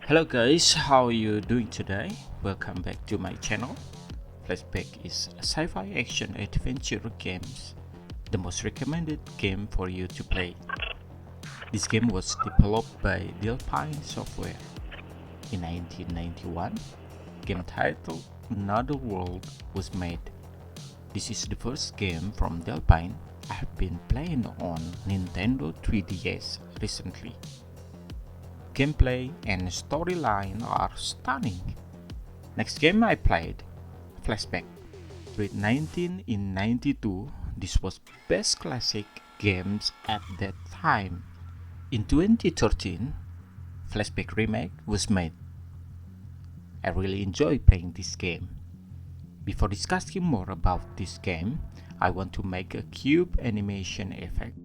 Hello guys, how are you doing today? Welcome back to my channel. Flashback is a sci-fi action adventure games, the most recommended game for you to play. This game was developed by Delpine Software in 1991. Game titled Another World was made. This is the first game from Delpine I have been playing on Nintendo 3DS recently. Gameplay and storyline are stunning. Next game I played, Flashback. With 1992, this was best classic games at that time. In 2013, Flashback Remake was made. I really enjoy playing this game. Before discussing more about this game, I want to make a cube animation effect.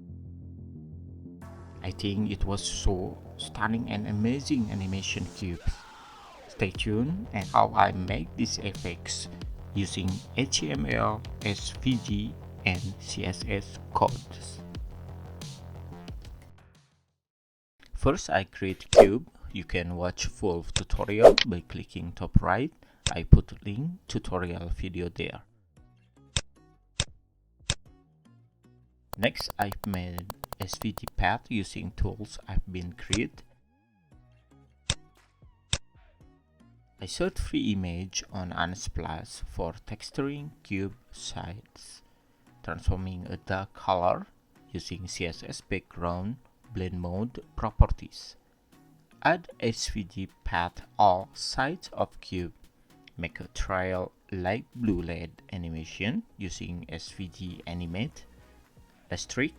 I think it was so stunning and amazing animation cubes. Stay tuned and how I make these effects using HTML SVG and CSS codes. First, I create cube. You can watch full tutorial by clicking top right. I put link tutorial video there. Next, I've made SVG path using tools I've been created. I search free image on Unsplash for texturing cube sides, transforming a dark color using CSS background blend mode properties. Add SVG path all sides of cube. Make a trail light blue LED animation using SVG animate. Last trick,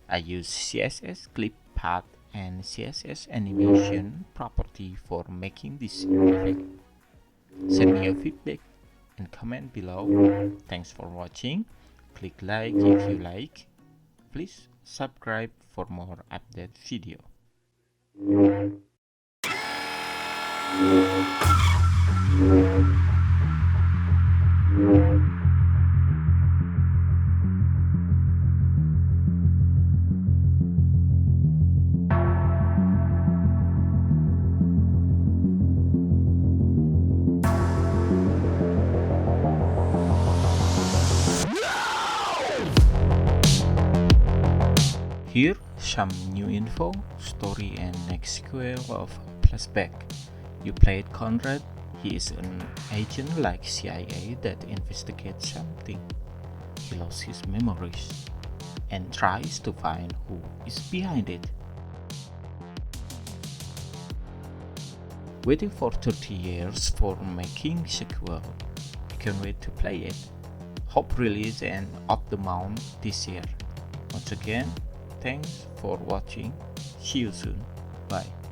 I use CSS clip path and CSS animation property for making this effect. Send me your feedback and comment below. Thanks for watching. Click like if you like. Please subscribe for more update video. Here, some new info, story and next sequel of Flashback. You played Conrad. He is an agent like CIA that investigates something. He lost his memories and tries to find who is behind it. Waiting for 30 years for making sequel. I can't wait to play it. Hope release and off the mount this year. Once again, thanks for watching. See you soon. Bye.